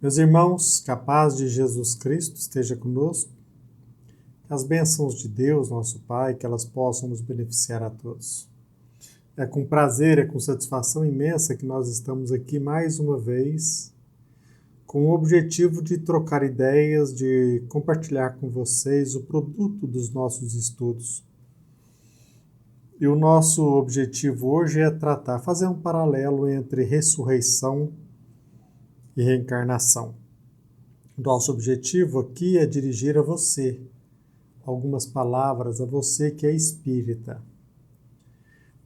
Meus irmãos, que a paz de Jesus Cristo esteja conosco, que as bênçãos de Deus, nosso Pai, que elas possam nos beneficiar a todos. É com prazer, é com satisfação imensa que nós estamos aqui mais uma vez, com o objetivo de trocar ideias, de compartilhar com vocês o produto dos nossos estudos. E o nosso objetivo hoje é fazer um paralelo entre ressurreição e reencarnação. Nosso objetivo aqui é dirigir a você algumas palavras, a você que é espírita.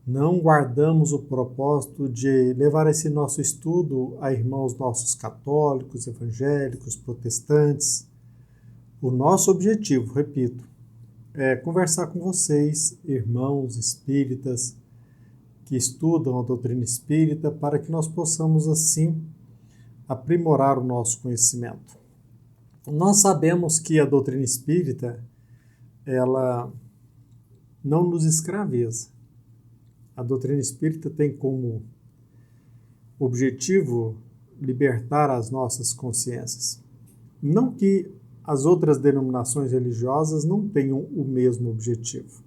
Não guardamos o propósito de levar esse nosso estudo a irmãos nossos católicos, evangélicos, protestantes. O nosso objetivo, repito, é conversar com vocês, irmãos espíritas, que estudam a doutrina espírita, para que nós possamos, assim, aprimorar o nosso conhecimento. Nós sabemos que a doutrina espírita, ela não nos escraviza. A doutrina espírita tem como objetivo libertar as nossas consciências. Não que as outras denominações religiosas não tenham o mesmo objetivo.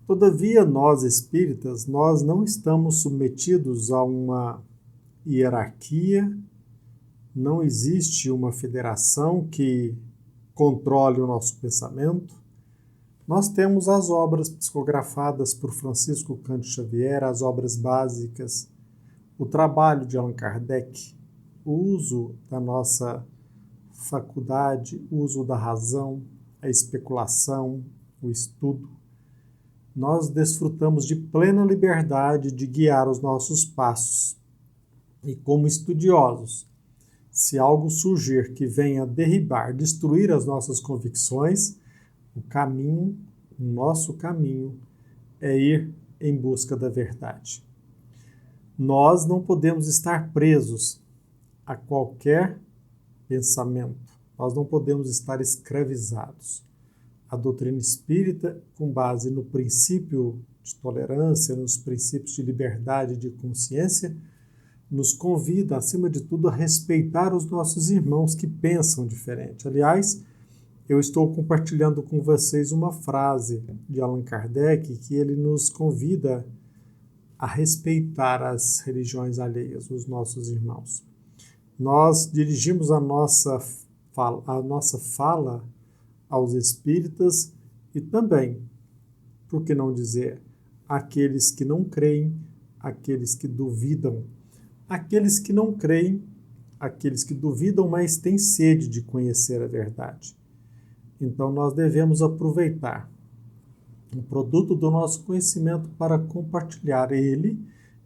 Todavia, nós espíritas, nós não estamos submetidos a uma hierarquia, não existe uma federação que controle o nosso pensamento. Nós temos as obras psicografadas por Francisco Cândido Xavier, as obras básicas, o trabalho de Allan Kardec, o uso da nossa faculdade, o uso da razão, a especulação, o estudo. Nós desfrutamos de plena liberdade de guiar os nossos passos. E como estudiosos, se algo surgir que venha derribar, destruir as nossas convicções, o nosso caminho é ir em busca da verdade. Nós não podemos estar presos a qualquer pensamento. Nós não podemos estar escravizados. A doutrina espírita, com base no princípio de tolerância, nos princípios de liberdade e de consciência, nos convida, acima de tudo, a respeitar os nossos irmãos que pensam diferente. Aliás, eu estou compartilhando com vocês uma frase de Allan Kardec que ele nos convida a respeitar as religiões alheias, os nossos irmãos. Nós dirigimos a nossa fala aos espíritas e também, por que não dizer, àqueles que não creem, àqueles que duvidam, aqueles que não creem, aqueles que duvidam, mas têm sede de conhecer a verdade. Então, nós devemos aproveitar o produto do nosso conhecimento para compartilhar ele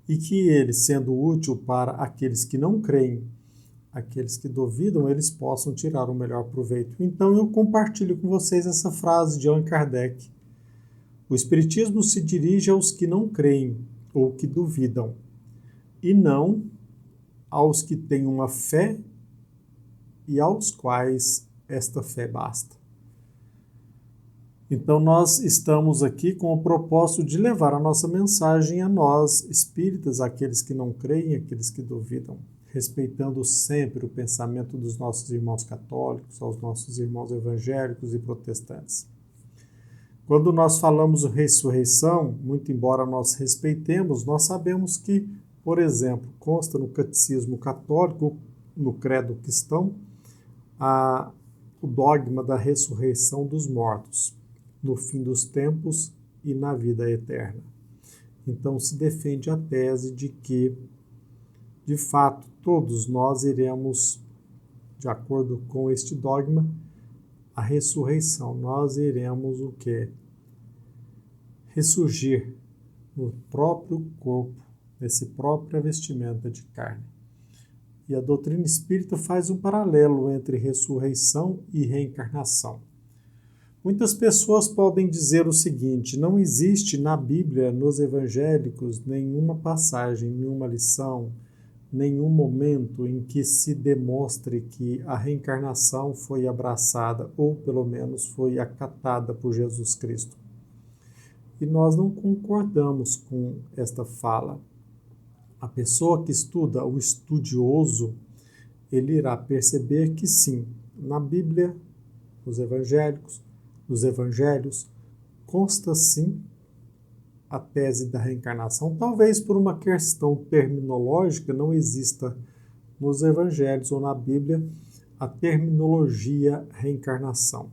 e que ele, sendo útil para aqueles que não creem, aqueles que duvidam, eles possam tirar o melhor proveito. Então, eu compartilho com vocês essa frase de Allan Kardec. O Espiritismo se dirige aos que não creem ou que duvidam, e não aos que têm uma fé e aos quais esta fé basta. Então, nós estamos aqui com o propósito de levar a nossa mensagem a nós, espíritas, aqueles que não creem, aqueles que duvidam, respeitando sempre o pensamento dos nossos irmãos católicos, aos nossos irmãos evangélicos e protestantes. Quando nós falamos de ressurreição, muito embora nós respeitemos, nós sabemos que, por exemplo, consta no Catecismo Católico, no Credo Cristão, o dogma da ressurreição dos mortos, no fim dos tempos e na vida eterna. Então, se defende a tese de que, de fato, todos nós iremos, de acordo com este dogma, a ressurreição. Nós iremos o quê? Ressurgir no próprio corpo, nesse própria vestimenta de carne. E a doutrina espírita faz um paralelo entre ressurreição e reencarnação. Muitas pessoas podem dizer o seguinte: não existe na Bíblia, nos evangélicos, nenhuma passagem, nenhuma lição, nenhum momento em que se demonstre que a reencarnação foi abraçada ou, pelo menos, foi acatada por Jesus Cristo. E nós não concordamos com esta fala. A pessoa que estuda, o estudioso, ele irá perceber que sim, na Bíblia, nos evangelhos, consta sim a tese da reencarnação. Talvez por uma questão terminológica não exista nos evangelhos ou na Bíblia a terminologia reencarnação,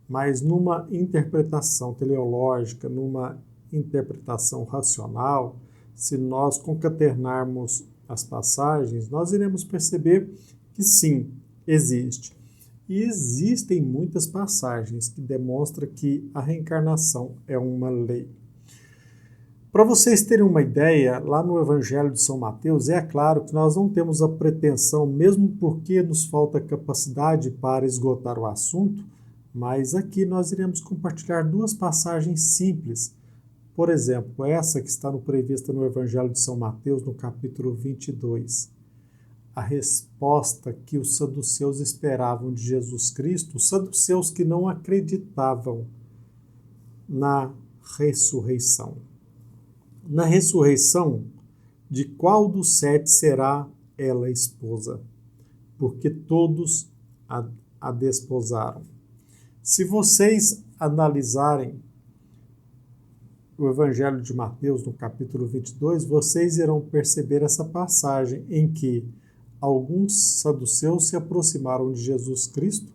mas numa interpretação teleológica, numa interpretação racional, se nós concatenarmos as passagens, nós iremos perceber que sim, existe. E existem muitas passagens que demonstram que a reencarnação é uma lei. Para vocês terem uma ideia, lá no Evangelho de São Mateus, é claro que nós não temos a pretensão, mesmo porque nos falta capacidade para esgotar o assunto, mas aqui nós iremos compartilhar duas passagens simples. Por exemplo, essa que está prevista no Evangelho de São Mateus, no capítulo 22. A resposta que os saduceus esperavam de Jesus Cristo, os saduceus que não acreditavam na ressurreição. Na ressurreição, de qual dos 7 será ela esposa? Porque todos a desposaram. Se vocês analisarem o Evangelho de Mateus, no capítulo 22, vocês irão perceber essa passagem em que alguns saduceus se aproximaram de Jesus Cristo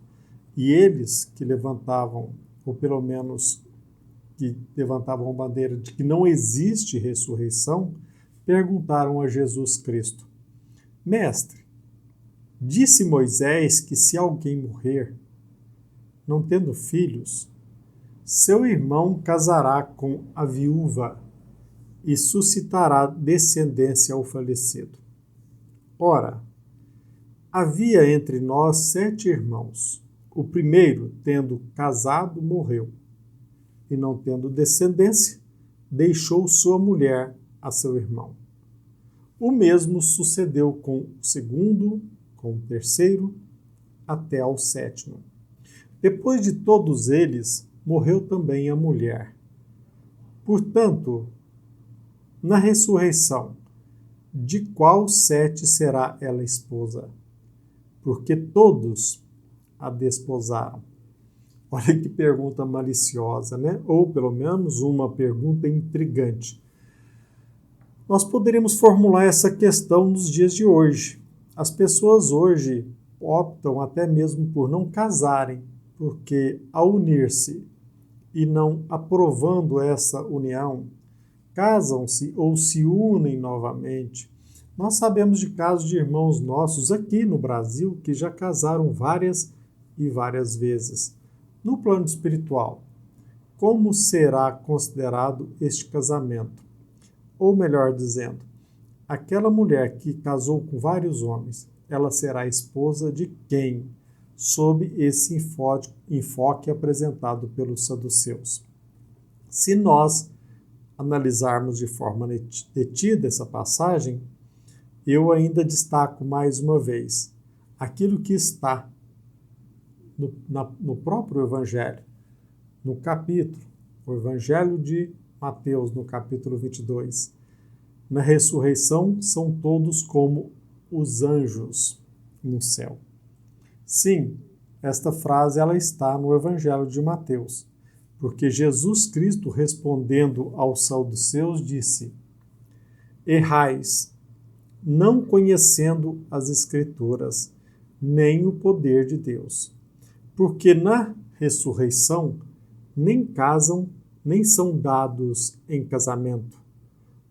e eles que levantavam, ou pelo menos que levantavam a bandeira de que não existe ressurreição, perguntaram a Jesus Cristo: Mestre, disse Moisés que se alguém morrer, não tendo filhos, seu irmão casará com a viúva e suscitará descendência ao falecido. Ora, havia entre nós 7 irmãos. O primeiro, tendo casado, morreu, e não tendo descendência, deixou sua mulher a seu irmão. O mesmo sucedeu com o segundo, com o terceiro, até ao 7º. Depois de todos eles, morreu também a mulher. Portanto, na ressurreição, de qual 7 será ela esposa? Porque todos a desposaram. Olha que pergunta maliciosa, né? Ou pelo menos uma pergunta intrigante. Nós poderíamos formular essa questão nos dias de hoje. As pessoas hoje optam até mesmo por não casarem, porque ao unir-se e não aprovando essa união, casam-se ou se unem novamente. Nós sabemos de casos de irmãos nossos aqui no Brasil que já casaram várias e várias vezes. No plano espiritual, como será considerado este casamento? Ou melhor dizendo, aquela mulher que casou com vários homens, ela será esposa de quem? Sob esse enfoque apresentado pelos saduceus. Se nós analisarmos de forma detida essa passagem, eu ainda destaco mais uma vez aquilo que está no próprio Evangelho, no capítulo, o Evangelho de Mateus, no capítulo 22. Na ressurreição, são todos como os anjos no céu. Sim, esta frase ela está no Evangelho de Mateus, porque Jesus Cristo, respondendo aos saduceus, disse: Errais, não conhecendo as Escrituras, nem o poder de Deus. Porque na ressurreição nem casam, nem são dados em casamento,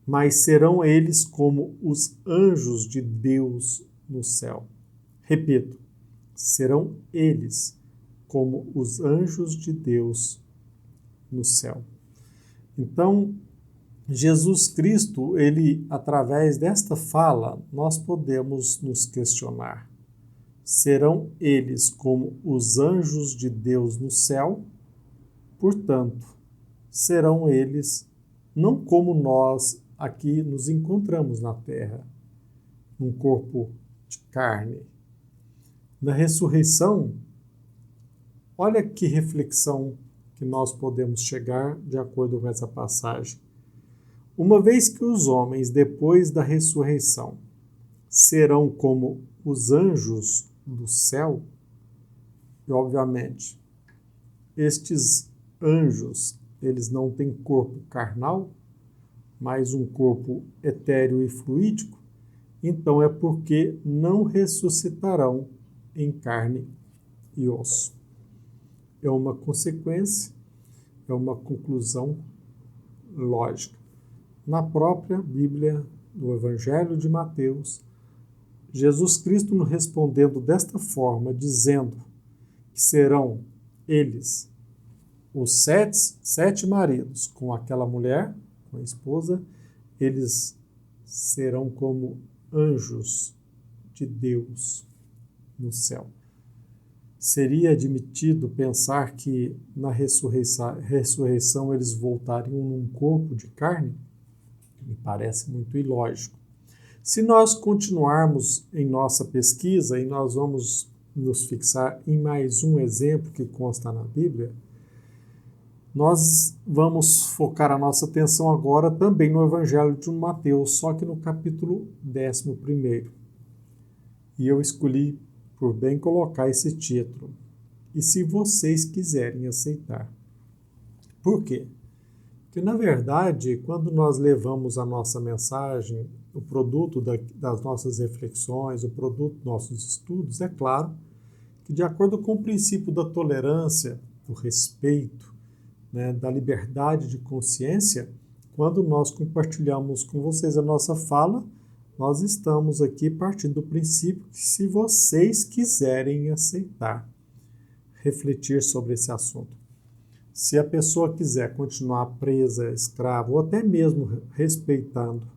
mas serão eles como os anjos de Deus no céu. Repito, serão eles como os anjos de Deus no céu. Então, Jesus Cristo, ele, através desta fala, nós podemos nos questionar. Serão eles como os anjos de Deus no céu? Portanto, serão eles não como nós aqui nos encontramos na terra, num corpo de carne. Na ressurreição, olha que reflexão que nós podemos chegar de acordo com essa passagem. Uma vez que os homens, depois da ressurreição, serão como os anjos do céu. E, obviamente, estes anjos, eles não têm corpo carnal, mas um corpo etéreo e fluídico, então é porque não ressuscitarão em carne e osso. É uma consequência, é uma conclusão lógica. Na própria Bíblia, no Evangelho de Mateus, Jesus Cristo nos respondendo desta forma, dizendo que serão eles os sete maridos com aquela mulher, com a esposa, eles serão como anjos de Deus no céu. Seria admitido pensar que na ressurreição eles voltariam num corpo de carne? Me parece muito ilógico. Se nós continuarmos em nossa pesquisa, e nós vamos nos fixar em mais um exemplo que consta na Bíblia, nós vamos focar a nossa atenção agora também no Evangelho de Mateus, só que no capítulo 11. E eu escolhi por bem colocar esse título. E se vocês quiserem aceitar. Por quê? Porque, na verdade, quando nós levamos a nossa mensagem, o produto das nossas reflexões, o produto dos nossos estudos, é claro que, de acordo com o princípio da tolerância, do respeito, da liberdade de consciência, quando nós compartilhamos com vocês a nossa fala, nós estamos aqui partindo do princípio que, se vocês quiserem aceitar, refletir sobre esse assunto. Se a pessoa quiser continuar presa, escrava, ou até mesmo respeitando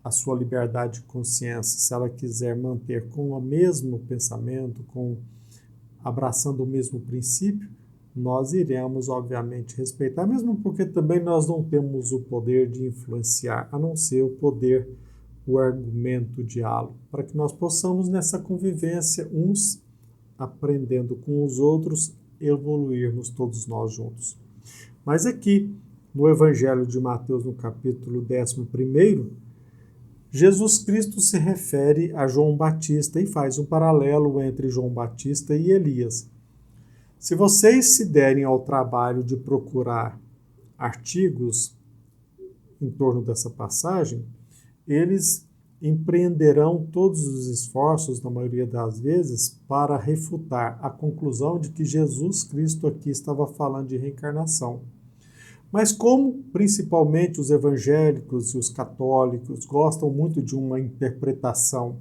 a sua liberdade de consciência, se ela quiser manter com o mesmo pensamento, abraçando o mesmo princípio, nós iremos, obviamente, respeitar, mesmo porque também nós não temos o poder de influenciar, a não ser o argumento, o diálogo, para que nós possamos, nessa convivência, uns aprendendo com os outros, evoluirmos todos nós juntos. Mas aqui, no Evangelho de Mateus, no capítulo 11, Jesus Cristo se refere a João Batista e faz um paralelo entre João Batista e Elias. Se vocês se derem ao trabalho de procurar artigos em torno dessa passagem, eles empreenderão todos os esforços, na maioria das vezes, para refutar a conclusão de que Jesus Cristo aqui estava falando de reencarnação. Mas como principalmente os evangélicos e os católicos gostam muito de uma interpretação,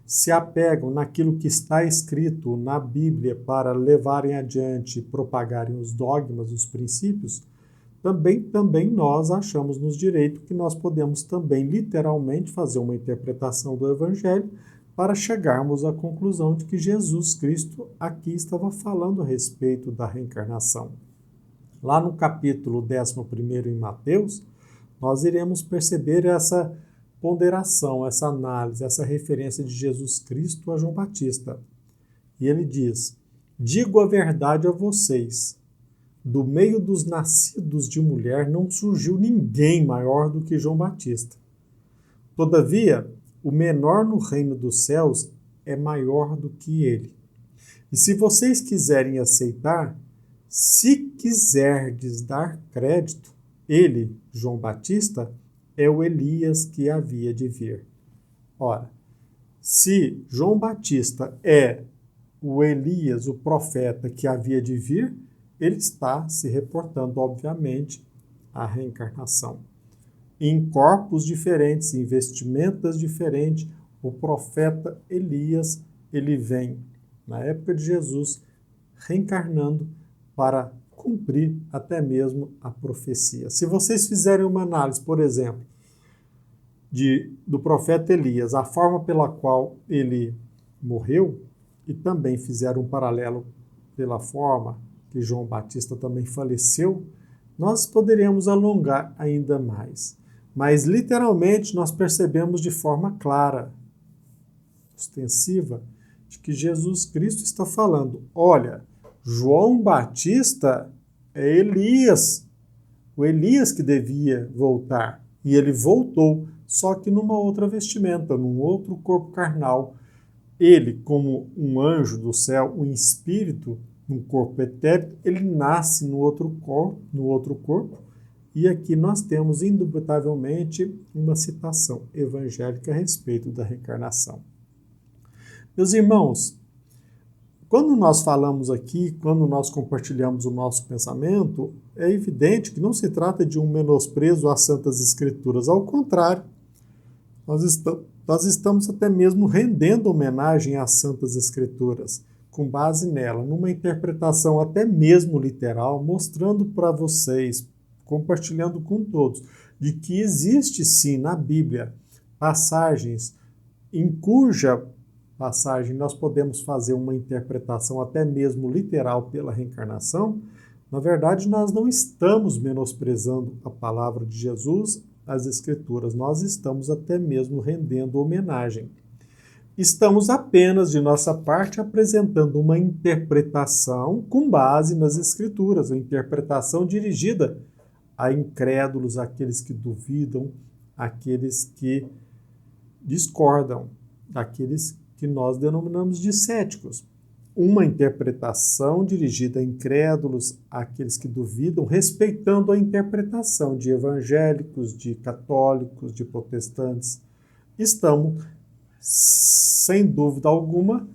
se apegam naquilo que está escrito na Bíblia para levarem adiante e propagarem os dogmas, os princípios, também nós achamos nos direito que nós podemos também literalmente fazer uma interpretação do Evangelho para chegarmos à conclusão de que Jesus Cristo aqui estava falando a respeito da reencarnação. Lá no capítulo 11 em Mateus, nós iremos perceber essa ponderação, essa análise, essa referência de Jesus Cristo a João Batista. E ele diz: digo a verdade a vocês, do meio dos nascidos de mulher não surgiu ninguém maior do que João Batista. Todavia, o menor no reino dos céus é maior do que ele. E se vocês quiserem aceitar, se quiserdes dar crédito, ele, João Batista, é o Elias que havia de vir. Ora, se João Batista é o Elias, o profeta que havia de vir, ele está se reportando, obviamente, à reencarnação. Em corpos diferentes, em vestimentas diferentes, o profeta Elias, ele vem, na época de Jesus, reencarnando para cumprir até mesmo a profecia. Se vocês fizerem uma análise, por exemplo, do profeta Elias, a forma pela qual ele morreu, e também fizeram um paralelo pela forma que João Batista também faleceu, nós poderíamos alongar ainda mais. Mas, literalmente, nós percebemos de forma clara, ostensiva, de que Jesus Cristo está falando: olha, João Batista é Elias, o Elias que devia voltar, e ele voltou só que numa outra vestimenta, num outro corpo carnal. Ele, como um anjo do céu, um espírito, um corpo etéreo, ele nasce no outro corpo, e aqui nós temos, indubitavelmente, uma citação evangélica a respeito da reencarnação. Meus irmãos, quando nós falamos aqui, quando nós compartilhamos o nosso pensamento, é evidente que não se trata de um menosprezo às Santas Escrituras. Ao contrário, nós estamos até mesmo rendendo homenagem às Santas Escrituras, com base nela, numa interpretação até mesmo literal, mostrando para vocês, compartilhando com todos, de que existe sim na Bíblia passagens em cuja passagem nós podemos fazer uma interpretação até mesmo literal pela reencarnação. Na verdade, nós não estamos menosprezando a palavra de Jesus, as Escrituras, nós estamos até mesmo rendendo homenagem. Estamos apenas, de nossa parte, apresentando uma interpretação com base nas Escrituras, uma interpretação dirigida a incrédulos, àqueles que duvidam, àqueles que discordam, àqueles que nós denominamos de céticos. Uma interpretação dirigida a incrédulos, àqueles que duvidam, respeitando a interpretação de evangélicos, de católicos, de protestantes. Estamos, sem dúvida alguma,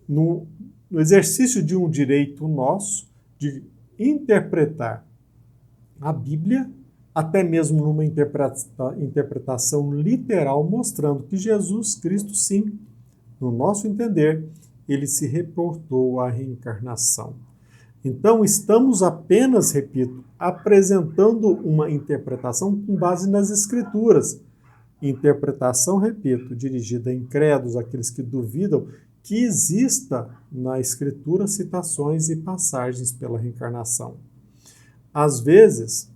no exercício de um direito nosso de interpretar a Bíblia, até mesmo numa interpretação literal, mostrando que Jesus Cristo, sim, no nosso entender, ele se reportou à reencarnação. Então, estamos apenas, repito, apresentando uma interpretação com base nas Escrituras. Interpretação, repito, dirigida a incrédulos, aqueles que duvidam que exista na Escritura citações e passagens pela reencarnação. Às vezes,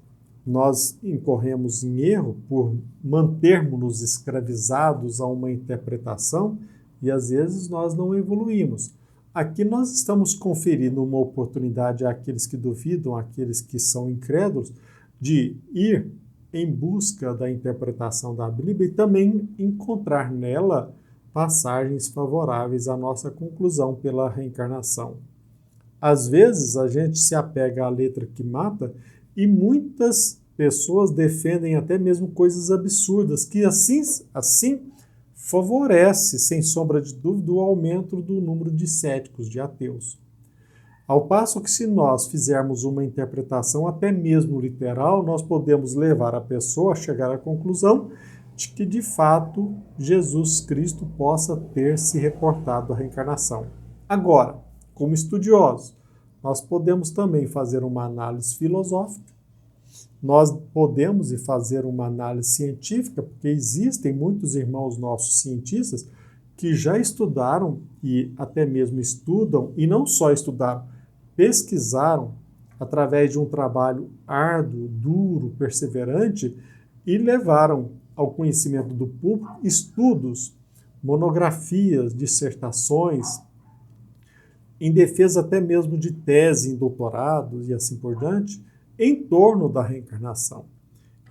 nós incorremos em erro por mantermos-nos escravizados a uma interpretação e às vezes nós não evoluímos. Aqui nós estamos conferindo uma oportunidade àqueles que duvidam, àqueles que são incrédulos, de ir em busca da interpretação da Bíblia e também encontrar nela passagens favoráveis à nossa conclusão pela reencarnação. Às vezes a gente se apega à letra que mata e muitas pessoas defendem até mesmo coisas absurdas, que assim favorece, sem sombra de dúvida, o aumento do número de céticos, de ateus. Ao passo que se nós fizermos uma interpretação até mesmo literal, nós podemos levar a pessoa a chegar à conclusão de que, de fato, Jesus Cristo possa ter se reportado à reencarnação. Agora, como estudiosos, nós podemos também fazer uma análise filosófica, nós podemos fazer uma análise científica, porque existem muitos irmãos nossos cientistas que já estudaram e até mesmo estudam, e não só estudaram, pesquisaram através de um trabalho árduo, duro, perseverante, e levaram ao conhecimento do público estudos, monografias, dissertações, em defesa até mesmo de tese em doutorado e assim por diante, em torno da reencarnação.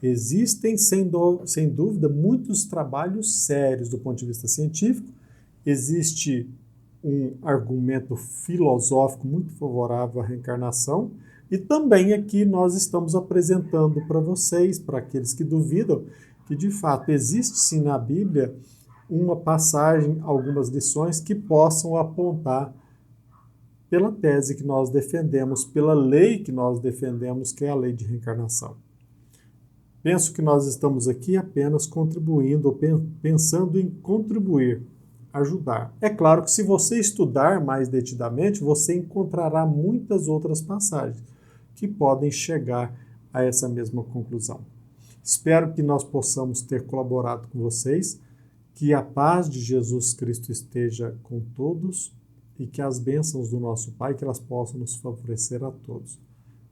Existem, sem dúvida, muitos trabalhos sérios do ponto de vista científico, existe um argumento filosófico muito favorável à reencarnação, e também aqui nós estamos apresentando para vocês, para aqueles que duvidam, que de fato existe sim na Bíblia uma passagem, algumas lições que possam apontar pela tese que nós defendemos, pela lei que nós defendemos, que é a lei de reencarnação. Penso que nós estamos aqui apenas contribuindo, ou pensando em contribuir, ajudar. É claro que se você estudar mais detidamente, você encontrará muitas outras passagens que podem chegar a essa mesma conclusão. Espero que nós possamos ter colaborado com vocês, que a paz de Jesus Cristo esteja com todos, e que as bênçãos do nosso Pai, que elas possam nos favorecer a todos.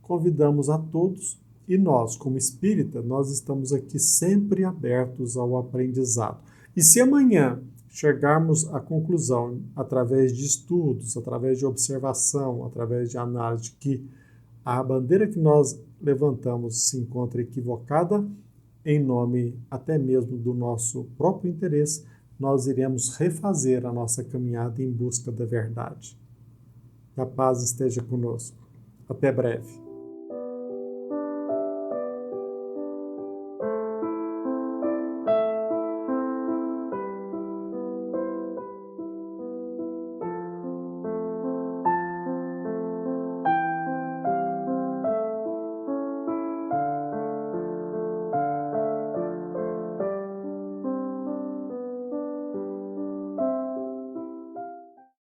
Convidamos a todos, e nós, como espírita, nós estamos aqui sempre abertos ao aprendizado. E se amanhã chegarmos à conclusão, através de estudos, através de observação, através de análise, de que a bandeira que nós levantamos se encontra equivocada, em nome até mesmo do nosso próprio interesse, nós iremos refazer a nossa caminhada em busca da verdade. Que a paz esteja conosco. Até breve.